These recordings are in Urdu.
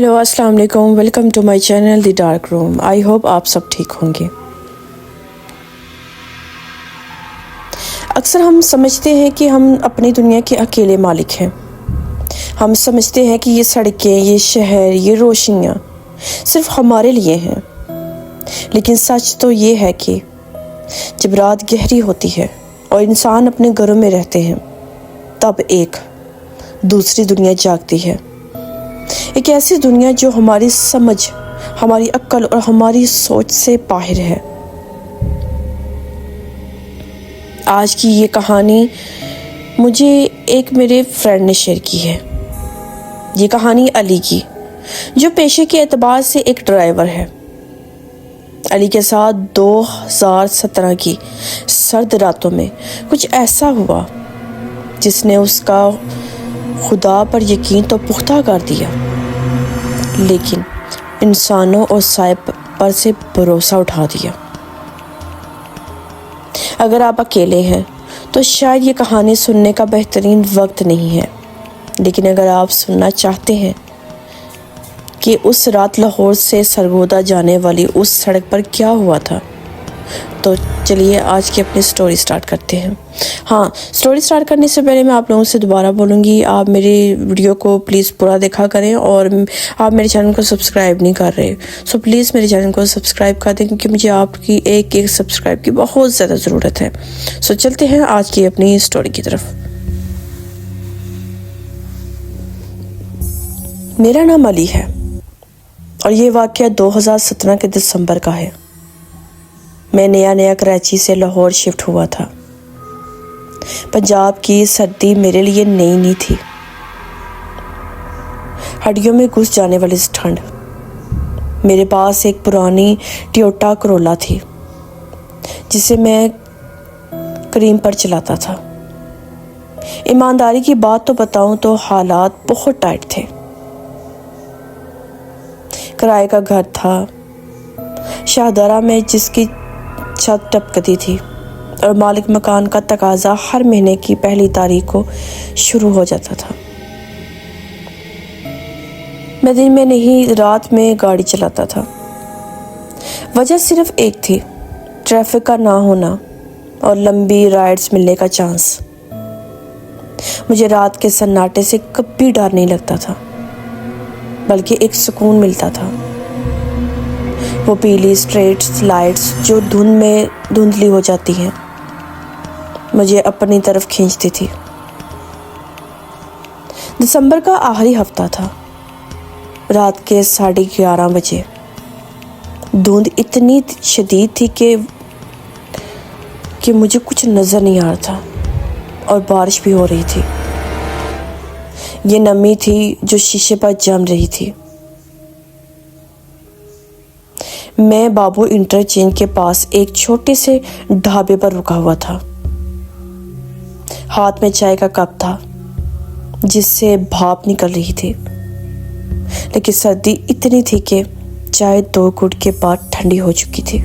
ہیلو السلام علیکم، welcome to my channel the dark room. I hope آپ سب ٹھیک ہوں گے۔ اکثر ہم سمجھتے ہیں کہ ہم اپنی دنیا کے اکیلے مالک ہیں۔ ہم سمجھتے ہیں کہ یہ سڑکیں، یہ شہر، یہ روشنیاں صرف ہمارے لیے ہیں، لیکن سچ تو یہ ہے کہ جب رات گہری ہوتی ہے اور انسان اپنے گھروں میں رہتے ہیں تب ایک دوسری دنیا جاگتی ہے، ایک ایسی دنیا جو ہماری سمجھ، ہماری عقل اور ہماری سوچ سے باہر ہے۔ آج کی یہ کہانی مجھے ایک میرے فرینڈ نے شیئر کی ہے۔ یہ کہانی علی کی، جو پیشے کے اعتبار سے ایک ڈرائیور ہے۔ علی کے ساتھ 2017 کی سرد راتوں میں کچھ ایسا ہوا جس نے اس کا خدا پر یقین تو پختہ کر دیا، لیکن انسانوں اور سائے پر سے بھروسہ اٹھا دیا۔ اگر آپ اکیلے ہیں تو شاید یہ کہانی سننے کا بہترین وقت نہیں ہے، لیکن اگر آپ سننا چاہتے ہیں کہ اس رات لاہور سے سرگودا جانے والی اس سڑک پر کیا ہوا تھا، تو چلیے آج کی اپنی سٹوری سٹارٹ کرتے ہیں۔ ہاں، سٹوری سٹارٹ کرنے سے پہلے میں آپ لوگوں سے دوبارہ بولوں گی، آپ میری ویڈیو کو پلیز پورا دیکھا کریں، اور آپ میرے چینل کو سبسکرائب نہیں کر رہے سو پلیز میرے چینل کو سبسکرائب کر دیں، کیونکہ مجھے آپ کی ایک سبسکرائب کی بہت زیادہ ضرورت ہے۔ سو چلتے ہیں آج کی اپنی سٹوری کی طرف۔ میرا نام علی ہے اور یہ واقعہ 2017 کے دسمبر کا ہے۔ میں نیا کراچی سے لاہور شفٹ ہوا تھا۔ پنجاب کی سردی میرے لیے نئی نہیں تھی، ہڈیوں میں گھس جانے والی ٹھنڈ۔ میرے پاس ایک پرانی ٹویوٹا کرولا تھی جسے میں کریم پر چلاتا تھا۔ ایمانداری کی بات تو بتاؤں تو حالات بہت ٹائٹ تھے۔ کرائے کا گھر تھا شاہدرہ میں، جس کی چھت ٹپکتی تھی، اور مالک مکان کا تقاضا ہر مہینے کی پہلی تاریخ کو شروع ہو جاتا تھا۔ میں دن میں نہیں رات میں گاڑی چلاتا تھا۔ وجہ صرف ایک تھی، ٹریفک کا نہ ہونا اور لمبی رائڈز ملنے کا چانس۔ مجھے رات کے سناٹے سے کبھی ڈر نہیں لگتا تھا، بلکہ ایک سکون ملتا تھا۔ وہ پیلی اسٹریٹ لائٹس جو دھند میں دھندلی ہو جاتی ہیں مجھے اپنی طرف کھینچتی تھی۔ دسمبر کا آخری ہفتہ تھا۔ رات کے 11:30 بجے دھند اتنی شدید تھی کہ مجھے کچھ نظر نہیں آ رہا تھا، اور بارش بھی ہو رہی تھی۔ یہ نمی تھی جو شیشے پر جم رہی تھی۔ میں بابو انٹرچینج کے پاس ایک چھوٹے سے ڈھابے پر رکا ہوا تھا۔ ہاتھ میں چائے کا کپ تھا جس سے بھاپ نکل رہی تھی، لیکن سردی اتنی تھی کہ چائے 2 گھونٹ کے بعد ٹھنڈی ہو چکی تھی۔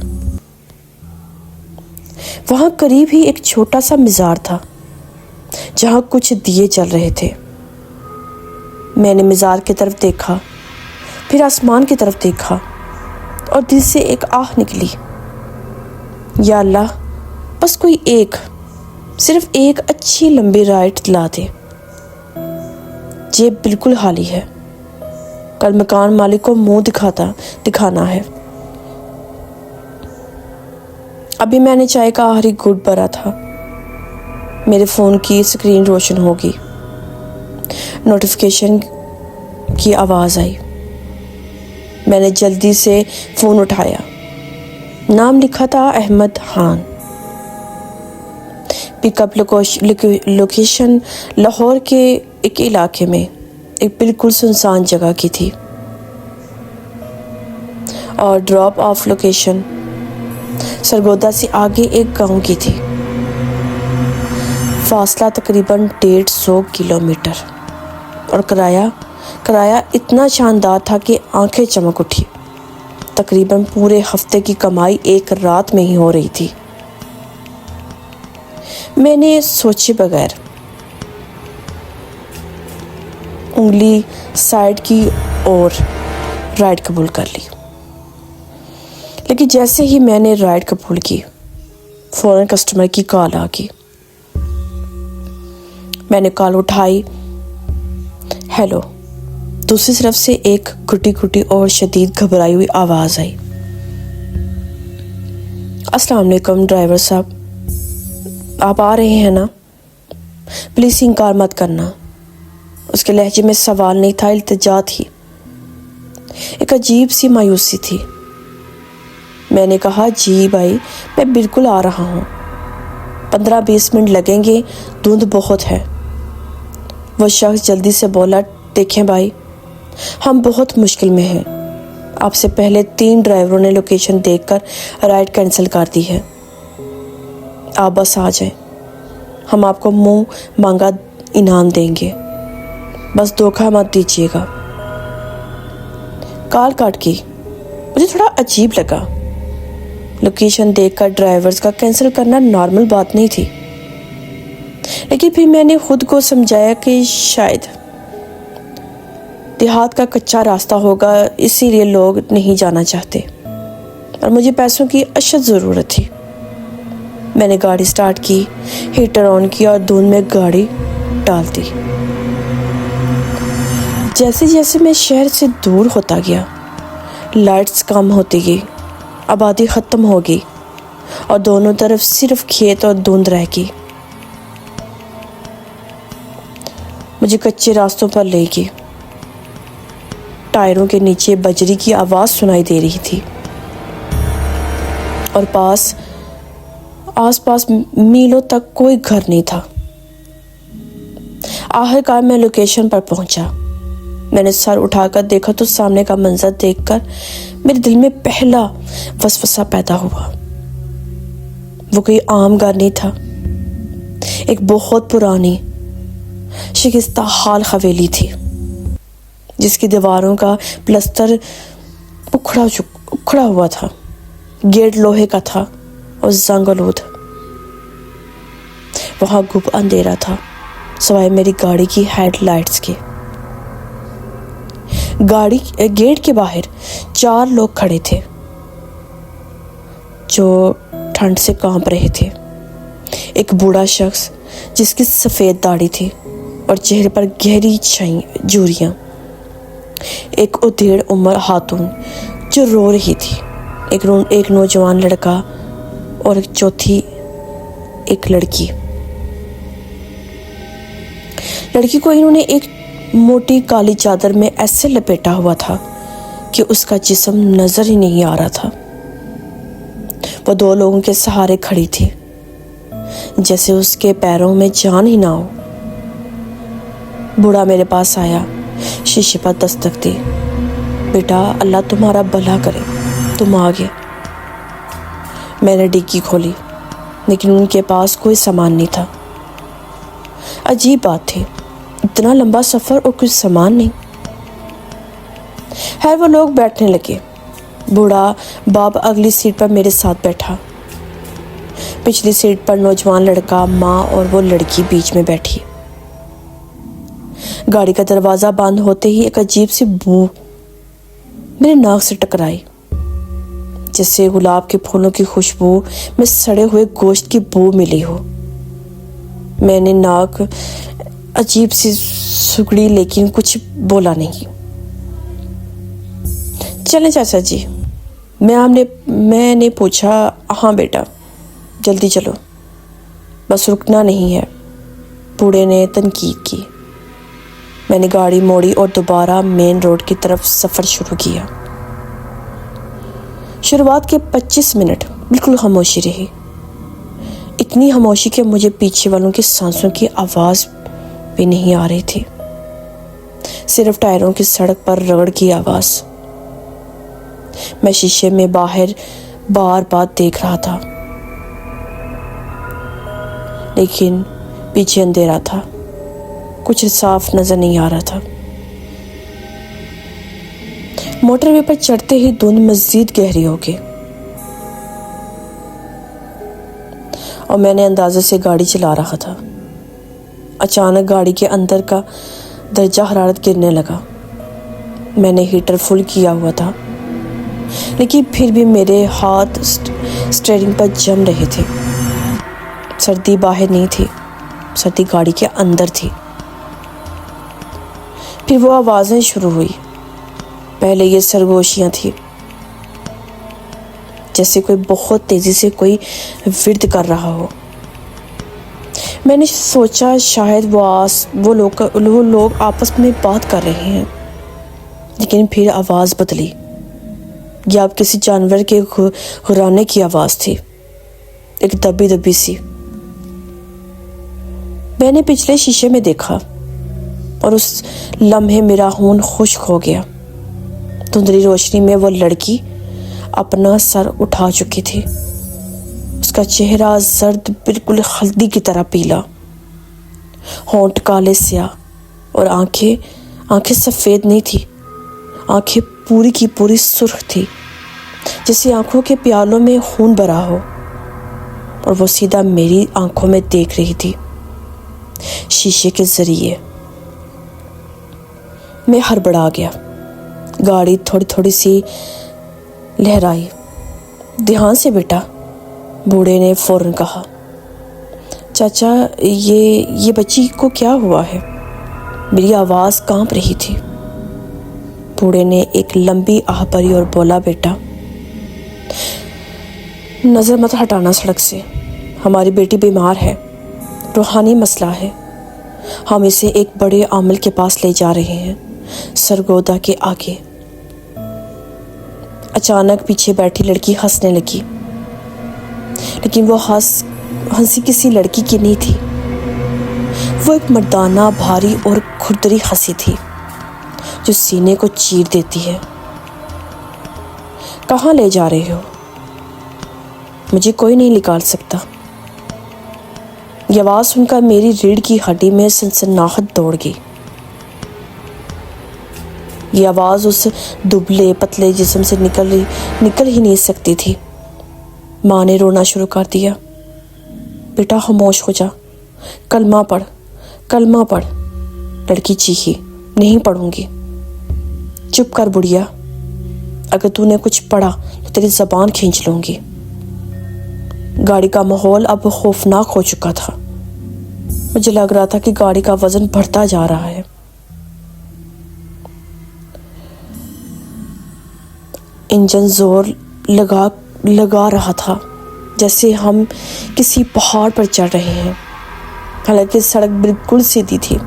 وہاں قریب ہی ایک چھوٹا سا مزار تھا جہاں کچھ دیے جل رہے تھے۔ میں نے مزار کی طرف دیکھا، پھر آسمان کی طرف دیکھا، اور دل سے ایک آہ نکلی، یا اللہ، بس کوئی صرف ایک اچھی لمبی رائڈ لا دے۔ جیب بالکل خالی ہے، کل مکان مالک کو منہ دکھانا ہے۔ ابھی میں نے چائے کا آخری گھونٹ بھرا تھا، میرے فون کی اسکرین روشن ہوگی۔ نوٹیفیکیشن کی آواز آئی۔ میں نے جلدی سے فون اٹھایا۔ نام لکھا تھا احمد خان۔ پک اپ لوکیشن لاہور کے ایک علاقے میں ایک بالکل سنسان جگہ کی تھی، اور ڈراپ آف لوکیشن سرگودا سے آگے ایک گاؤں کی تھی۔ فاصلہ تقریباً 150 کلومیٹر، اور کرایہ اتنا شاندار تھا کہ آنکھیں چمک اٹھی۔ تقریباً پورے ہفتے کی کمائی ایک رات میں ہی ہو رہی تھی۔ میں نے سوچے بغیر انگلی سائڈ کی اور رائڈ قبول کر لی۔ لیکن جیسے ہی میں نے رائڈ قبول کی فوراً کسٹمر کی کال آ گئی۔ میں نے کال اٹھائی۔ ہیلو۔ دوسری طرف سے ایک گھٹی گھٹی اور شدید گھبرائی ہوئی آواز آئی۔ السلام علیکم ڈرائیور صاحب، آپ آ رہے ہیں نا؟ پلیز انکار مت کرنا۔ اس کے لہجے میں سوال نہیں تھا، التجا تھی، ایک عجیب سی مایوسی تھی۔ میں نے کہا جی بھائی، میں بالکل آ رہا ہوں، 15-20 منٹ لگیں گے، دھند بہت ہے۔ وہ شخص جلدی سے بولا، دیکھیں بھائی، ہم بہت مشکل میں ہیں، آپ سے پہلے 3 ڈرائیوروں نے لوکیشن دیکھ کر رائڈ کینسل کر دی ہے، آپ بس آ جائیں، ہم آپ کو منہ مانگا انعام دیں گے، بس دھوکہ مت دیجیے گا۔ کال کاٹ کی۔ مجھے تھوڑا عجیب لگا، لوکیشن دیکھ کر ڈرائیورز کا کینسل کرنا نارمل بات نہیں تھی، لیکن پھر میں نے خود کو سمجھایا کہ شاید دیہات کا کچا راستہ ہوگا، اسی لیے لوگ نہیں جانا چاہتے، اور مجھے پیسوں کی اشد ضرورت تھی۔ میں نے گاڑی سٹارٹ کی، ہیٹر آن کیا اور دھند میں گاڑی ڈال دی۔ جیسے جیسے میں شہر سے دور ہوتا گیا، لائٹس کم ہوتی گئی، آبادی ختم ہو گئی اور دونوں طرف صرف کھیت اور دھند رہ گئی۔ مجھے کچے راستوں پر لے گئی، ٹائروں کے نیچے بجری کی آواز سنائی دے رہی تھی، اور آس پاس میلوں تک کوئی گھر نہیں تھا۔ آخرکار میں لوکیشن پر پہنچا۔ میں نے سر اٹھا کر دیکھا تو سامنے کا منظر دیکھ کر میرے دل میں پہلا وسوسہ پیدا ہوا۔ وہ کوئی عام گھر نہیں تھا، ایک بہت پرانی شکستہ حال حویلی تھی، جس کی دیواروں کا پلستر اکھڑا ہوا تھا، گیٹ لوہے کا تھا اور زنگ آلود۔ وہاں گپ اندھیرا تھا سوائے میری گاڑی کی ہیڈ لائٹس کے۔ گیٹ کے باہر 4 لوگ کھڑے تھے جو ٹھنڈ سے کانپ رہے تھے۔ ایک بوڑھا شخص جس کی سفید داڑھی تھی اور چہرے پر گہری جھریاں، ایک ادھیڑ عمر خاتون جو رو رہی تھی، ایک نوجوان لڑکا اور ایک لڑکی کو انہوں نے ایک موٹی کالی چادر میں ایسے لپیٹا ہوا تھا کہ اس کا جسم نظر ہی نہیں آ رہا تھا۔ وہ 2 لوگوں کے سہارے کھڑی تھی، جیسے اس کے پیروں میں جان ہی نہ ہو۔ بوڑھا میرے پاس آیا، شیشے پر دستک دی۔ بیٹا، اللہ تمہارا بھلا کرے، تم آگے۔ میں نے ڈگی کھولی، لیکن ان کے پاس کوئی سامان نہیں تھا۔ عجیب بات تھی، اتنا لمبا سفر اور کچھ سامان نہیں۔ خیر، وہ لوگ بیٹھنے لگے۔ بوڑھا باپ اگلی سیٹ پر میرے ساتھ بیٹھا، پچھلی سیٹ پر نوجوان لڑکا، ماں اور وہ لڑکی بیچ میں بیٹھی۔ گاڑی کا دروازہ بند ہوتے ہی ایک عجیب سی بو میرے ناک سے ٹکرائی، جیسے گلاب کے پھولوں کی خوشبو میں سڑے ہوئے گوشت کی بو ملی ہو۔ میں نے ناک عجیب سی سکڑی، لیکن کچھ بولا نہیں۔ چلیں چاچا جی، میں نے پوچھا۔ ہاں بیٹا، جلدی چلو، بس رکنا نہیں ہے، بوڑھے نے تنقید کی۔ میں نے گاڑی موڑی اور دوبارہ مین روڈ کی طرف سفر شروع کیا۔ شروعات کے 25 منٹ بالکل خاموشی رہی، اتنی خاموشی کہ مجھے پیچھے والوں کی سانسوں کی آواز بھی نہیں آ رہی تھی، صرف ٹائروں کی سڑک پر رگڑ کی آواز۔ میں شیشے میں باہر بار بار دیکھ رہا تھا، لیکن پیچھے اندھیرا تھا، کچھ صاف نظر نہیں آ رہا تھا۔ موٹر وے پر چڑھتے ہی دھند مزید گہری ہو گئی اور میں نے اندازے سے گاڑی چلا رہا تھا۔ اچانک گاڑی کے اندر کا درجہ حرارت گرنے لگا۔ میں نے ہیٹر فل کیا ہوا تھا، لیکن پھر بھی میرے ہاتھ اسٹیئرنگ پر جم رہے تھے۔ سردی باہر نہیں تھی، سردی گاڑی کے اندر تھی۔ پھر وہ آوازیں شروع ہوئی۔ پہلے یہ سرگوشیاں تھیں، جیسے کوئی بہت تیزی سے کوئی ورد کر رہا ہو۔ میں نے سوچا شاید وہ لوگ آپس میں بات کر رہے ہیں، لیکن پھر آواز بدلی۔ یہ اب کسی جانور کے گھرانے کی آواز تھی، ایک دبی دبی سی۔ میں نے پچھلے شیشے میں دیکھا اور اس لمحے میرا خون خشک ہو گیا۔ دھندلی روشنی میں وہ لڑکی اپنا سر اٹھا چکی تھی۔ اس کا چہرہ زرد، بالکل ہلدی کی طرح پیلا، ہونٹ کالے سیاہ، اور آنکھیں سفید نہیں تھی، آنکھیں پوری کی پوری سرخ تھی، جیسے آنکھوں کے پیالوں میں خون بھرا ہو، اور وہ سیدھا میری آنکھوں میں دیکھ رہی تھی، شیشے کے ذریعے۔ میں ہڑبڑا گیا۔ گاڑی تھوڑی تھوڑی سی لہرائی۔ دھیان سے بیٹا، بوڑھے نے فوراً کہا۔ چاچا، یہ بچی کو کیا ہوا ہے؟ میری آواز کانپ رہی تھی۔ بوڑھے نے ایک لمبی آہ بھری اور بولا، بیٹا نظر مت ہٹانا سڑک سے، ہماری بیٹی بیمار ہے، روحانی مسئلہ ہے، ہم اسے ایک بڑے عامل کے پاس لے جا رہے ہیں، سرگودا کے آگے۔ اچانک پیچھے بیٹھی لڑکی ہنسنے لگی، لیکن وہ ہنسی کسی لڑکی کی نہیں تھی۔ وہ ایک مردانہ، بھاری اور کھردری ہنسی تھی جو سینے کو چیر دیتی ہے۔ کہاں لے جا رہے ہو؟ مجھے کوئی نہیں نکال سکتا۔ یہ آواز سن کر میری ریڑھ کی ہڈی میں سنسناہٹ دوڑ گئی۔ یہ آواز اس دبلے پتلے جسم سے نکل ہی نہیں سکتی تھی۔ ماں نے رونا شروع کر دیا۔ بیٹا خاموش ہو جا، کلمہ پڑھ۔ لڑکی چیخی، نہیں پڑھوں گی۔ چپ کر بڑھیا، اگر تو نے کچھ پڑھا تو تیری زبان کھینچ لوں گی۔ گاڑی کا ماحول اب خوفناک ہو چکا تھا۔ مجھے لگ رہا تھا کہ گاڑی کا وزن بڑھتا جا رہا ہے۔ انجن زور لگا رہا تھا، جیسے ہم کسی پہاڑ پر چڑھ رہے ہیں، حالانکہ سڑک بالکل سیدھی تھی۔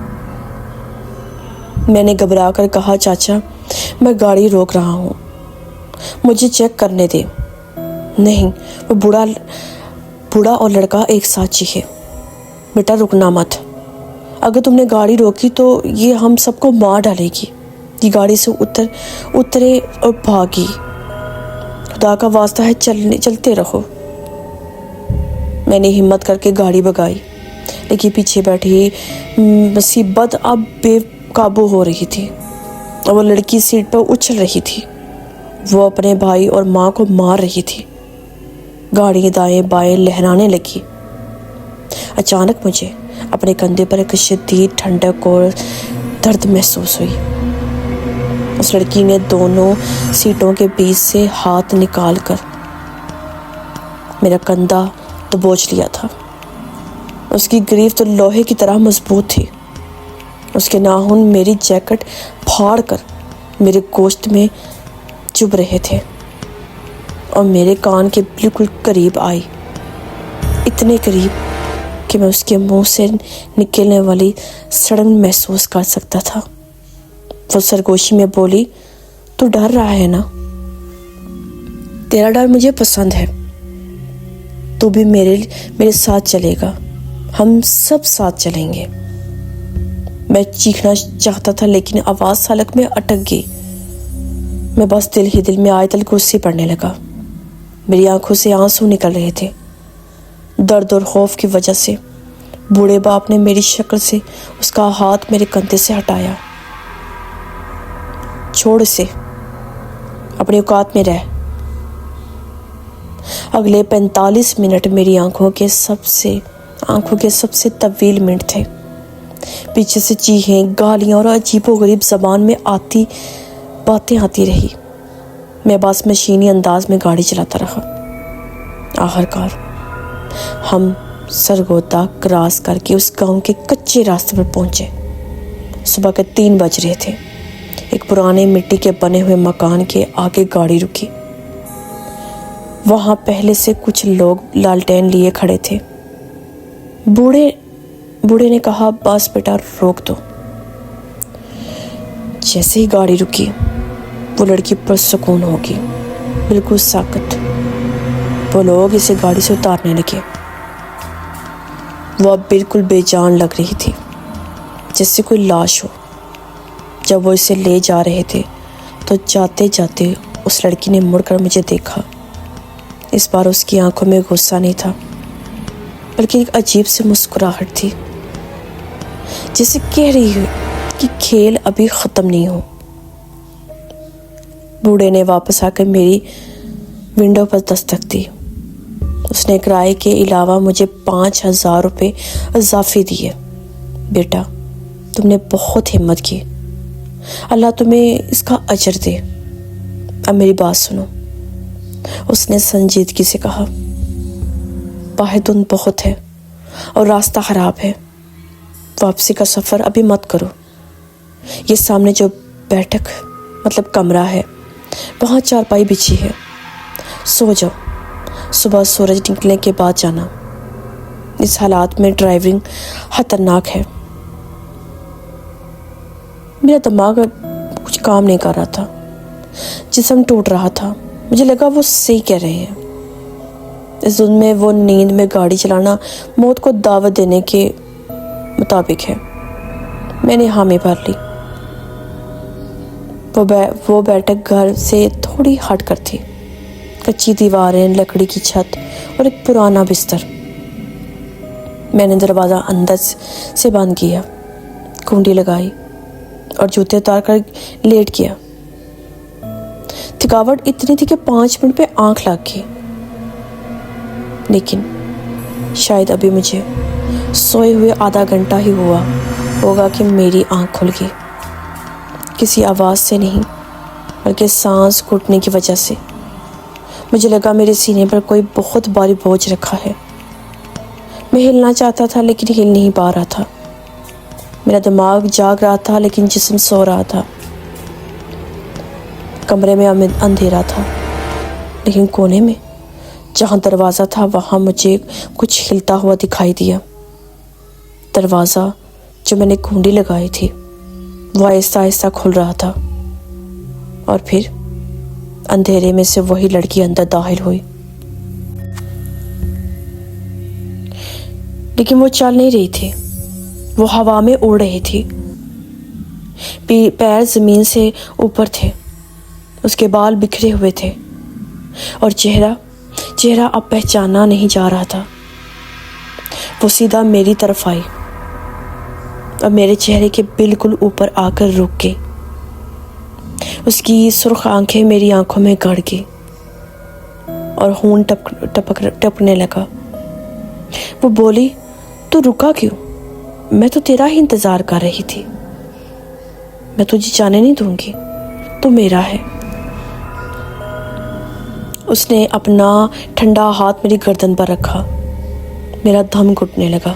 میں نے گھبرا کر کہا، چاچا میں گاڑی روک رہا ہوں، مجھے چیک کرنے دے۔ نہیں، وہ بوڑھا اور لڑکا ایک ساتھ چیخے۔ بیٹا رکنا مت، اگر تم نے گاڑی روکی تو یہ ہم سب کو مار ڈالے گی۔ یہ گاڑی سے اترے اور بھاگی۔ خدا کا واسطہ ہے چلتے رہو۔ میں نے ہمت کر کے گاڑی بھگائی، لیکن پیچھے بیٹھی مصیبت اب بے قابو ہو رہی تھی، اور وہ لڑکی سیٹ پر اچھل رہی تھی۔ وہ اپنے بھائی اور ماں کو مار رہی تھی۔ گاڑی دائیں بائیں لہرانے لگی۔ اچانک مجھے اپنے کندھے پر ایک شدید ٹھنڈک اور درد محسوس ہوئی۔ اس لڑکی نے دونوں سیٹوں کے بیچ سے ہاتھ نکال کر میرا کندھا دبوچ لیا تھا۔ اس کی گریفت لوہے کی طرح مضبوط تھی۔ اس کے ناخن میری جیکٹ پھاڑ کر میرے گوشت میں چبھ رہے تھے اور میرے کان کے بالکل قریب آئی، اتنے قریب کہ میں اس کے منہ سے نکلنے والی سڑن محسوس کر سکتا تھا۔ وہ سرگوشی میں بولی، تو ڈر رہا ہے نا؟ تیرا ڈر مجھے پسند ہے، تو بھی میرے ساتھ چلے گا، ہم سب ساتھ چلیں گے۔ میں چیخنا چاہتا تھا، لیکن آواز حلق میں اٹک گئی۔ میں بس دل ہی دل میں آیت الکرسی پڑھنے لگا۔ میری آنکھوں سے آنسو نکل رہے تھے، درد اور خوف کی وجہ سے۔ بوڑھے باپ نے میری شکل سے اس کا ہاتھ میرے کندھے سے ہٹایا۔ چھوڑ اسے، اپنے اوقات میں رہ۔ اگلے 45 منٹ میری آنکھوں کے سب سے طویل منٹ تھے۔ پیچھے سے چیخیں، گالیاں اور عجیب و غریب زبان میں آتی باتیں آتی رہی، میں بس مشینی انداز میں گاڑی چلاتا رہا۔ آخرکار ہم سرگودا کراس کر کے اس گاؤں کے کچے راستے پر پہنچے۔ صبح کے 3 بج رہے تھے۔ ایک پرانے مٹی کے بنے ہوئے مکان کے آگے گاڑی رکی۔ وہاں پہلے سے کچھ لوگ لالٹین لیے کھڑے تھے۔ بوڑھے نے کہا، بس بیٹا روک دو۔ جیسے ہی گاڑی رکی، وہ لڑکی پرسکون ہوگی، بالکل ساکت۔ وہ لوگ اسے گاڑی سے اتارنے لگے۔ وہ اب بالکل بے جان لگ رہی تھی، جیسے کوئی لاش ہو۔ جب وہ اسے لے جا رہے تھے تو جاتے جاتے اس لڑکی نے مڑ کر مجھے دیکھا۔ اس بار اس کی آنکھوں میں غصہ نہیں تھا، بلکہ ایک عجیب سی مسکراہٹ تھی، جیسے کہہ رہی ہو کہ کھیل ابھی ختم نہیں ہو۔ بوڑھے نے واپس آ کر میری ونڈو پر دستک دی۔ اس نے کرائے کے علاوہ مجھے 5,000 روپے اضافی دیے۔ بیٹا، تم نے بہت ہمت کی، اللہ تمہیں اس کا اجر دے۔ اب میری بات سنو، اس نے سنجیدگی سے کہا، باہر دھند بہت ہے اور راستہ خراب ہے، واپسی کا سفر ابھی مت کرو۔ یہ سامنے جو کمرہ ہے، وہاں چارپائی بچھی ہے، سو جاؤ، صبح سورج نکلنے کے بعد جانا۔ اس حالات میں ڈرائیونگ خطرناک ہے۔ میرا دماغ کچھ کام نہیں کر رہا تھا، جسم ٹوٹ رہا تھا۔ مجھے لگا وہ صحیح کہہ رہے ہیں۔ اس دن میں وہ نیند میں گاڑی چلانا موت کو دعوت دینے کے مطابق ہے۔ میں نے حامی بھر لی۔ وہ بیٹھک گھر سے تھوڑی ہٹ کر تھی، کچی دیواریں، لکڑی کی چھت اور ایک پرانا بستر۔ میں نے دروازہ اندر سے بند کیا، کنڈی لگائی اور جوتے اتار کر لیٹ گیا۔ تھکاوٹ اتنی تھی کہ 5 منٹ پہ آنکھ لگ گئی، لیکن شاید ابھی مجھے سوئے ہوئے آدھا گھنٹہ ہی ہوا ہوگا کہ میری آنکھ کھل گئی۔ کسی آواز سے نہیں، بلکہ سانس گھٹنے کی وجہ سے۔ مجھے لگا میرے سینے پر کوئی بہت بھاری بوجھ رکھا ہے۔ میں ہلنا چاہتا تھا لیکن ہل نہیں پا رہا تھا۔ میرا دماغ جاگ رہا تھا لیکن جسم سو رہا تھا۔ کمرے میں اندھیرا تھا، لیکن کونے میں جہاں دروازہ تھا وہاں مجھے کچھ ہلتا ہوا دکھائی دیا۔ دروازہ جو میں نے کنڈی لگائی تھی وہ آہستہ آہستہ کھل رہا تھا، اور پھر اندھیرے میں سے وہی لڑکی اندر داخل ہوئی۔ لیکن وہ چل نہیں رہی تھی، وہ ہوا میں اڑ رہی تھی۔ پیر زمین سے اوپر تھے، اس کے بال بکھرے ہوئے تھے، اور چہرہ اب پہچانا نہیں جا رہا تھا۔ وہ سیدھا میری طرف آئی اور میرے چہرے کے بالکل اوپر آ کر رک گئی۔ اس کی سرخ آنکھیں میری آنکھوں میں گڑ گئی اور خون ٹپکنے لگا۔ وہ بولی، تو رکا کیوں؟ میں تو تیرا ہی انتظار کر رہی تھی۔ میں تجھے جانے نہیں دوں گی، تو میرا ہے۔ اس نے اپنا ٹھنڈا ہاتھ میری گردن پر رکھا۔ میرا دم گھٹنے لگا۔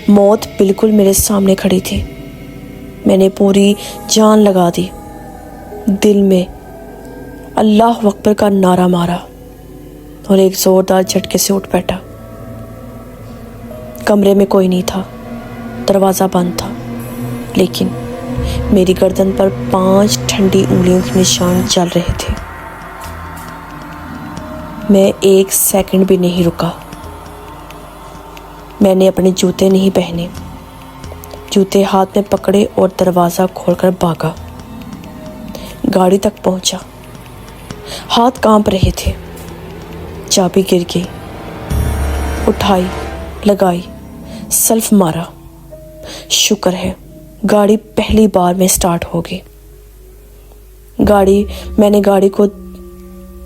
موت بالکل میرے سامنے کھڑی تھی۔ میں نے پوری جان لگا دی، دل میں اللہ اکبر کا نعرہ مارا اور ایک زوردار جھٹکے سے اٹھ بیٹھا۔ کمرے میں کوئی نہیں تھا، دروازہ بند تھا، لیکن میری گردن پر 5 ٹھنڈی انگلیوں کے نشان چل رہے تھے۔ میں 1 سیکنڈ بھی نہیں رکا۔ میں نے اپنے جوتے نہیں پہنے، جوتے ہاتھ میں پکڑے اور دروازہ کھول کر بھاگا۔ گاڑی تک پہنچا، ہاتھ کانپ رہے تھے۔ چابی گر گئی، اٹھائی، لگائی، سیلف مارا۔ شکر ہے گاڑی پہلی بار میں سٹارٹ ہو گئی۔ میں نے گاڑی کو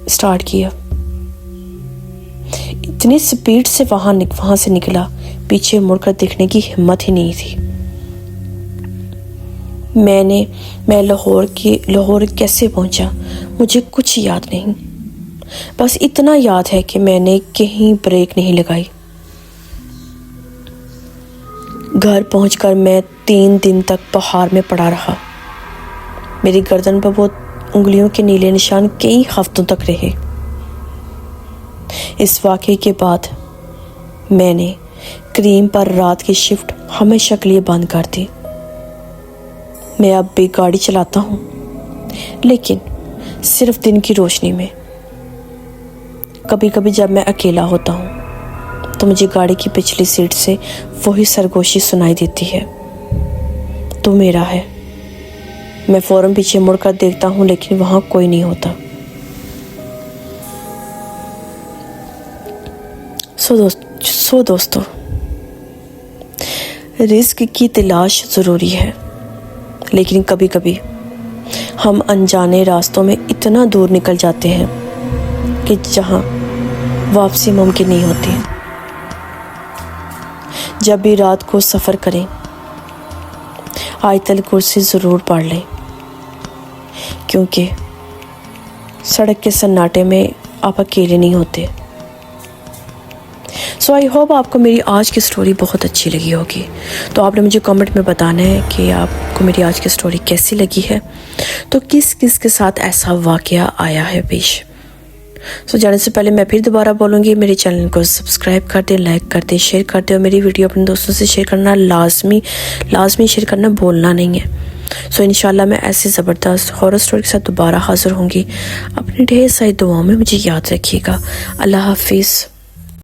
سٹارٹ کیا، اتنی سپیڈ سے وہاں سے نکلا، پیچھے مڑ کر دیکھنے کی ہمت ہی نہیں تھی۔ میں لاہور کیسے پہنچا مجھے کچھ یاد نہیں، بس اتنا یاد ہے کہ میں نے کہیں بریک نہیں لگائی۔ گھر پہنچ کر میں 3 دن تک بخار میں پڑا رہا۔ میری گردن پر وہ انگلیوں کے نیلے نشان کئی ہفتوں تک رہے۔ اس واقعے کے بعد میں نے کریم پر رات کی شفٹ ہمیشہ کے لیے بند کر دی۔ میں اب بھی گاڑی چلاتا ہوں، لیکن صرف دن کی روشنی میں۔ کبھی کبھی جب میں اکیلا ہوتا ہوں تو مجھے گاڑی کی پچھلی سیٹ سے وہی سرگوشی سنائی دیتی ہے، تو میرا ہے۔ میں فوراً پیچھے مڑ کر دیکھتا ہوں، لیکن وہاں کوئی نہیں ہوتا۔ دوستو، رزق کی تلاش ضروری ہے، لیکن کبھی کبھی ہم انجانے راستوں میں اتنا دور نکل جاتے ہیں کہ جہاں واپسی ممکن نہیں ہوتی۔ جب بھی رات کو سفر کریں، آیت الکرسی ضرور پڑھ لیں، کیونکہ سڑک کے سناٹے میں آپ اکیلے نہیں ہوتے۔ آئی ہوپ آپ کو میری آج کی سٹوری بہت اچھی لگی ہوگی۔ تو آپ نے مجھے کمنٹ میں بتانا ہے کہ آپ کو میری آج کی سٹوری کیسی لگی ہے، تو کس کس کے ساتھ ایسا واقعہ آیا ہے پیش۔ جانے سے پہلے میں پھر دوبارہ بولوں گی، میرے چینل کو سبسکرائب کر دیں، لائک کر دیں، شیئر کر دیں، اور میری ویڈیو اپنے دوستوں سے شیئر کرنا لازمی شیئر کرنا بولنا نہیں ہے۔ انشاءاللہ میں ایسی زبردست ہارر سٹوری کے ساتھ دوبارہ حاضر ہوں گی۔ اپنی ڈھیر ساری دعاؤں میں مجھے یاد رکھیے گا۔ اللہ حافظ۔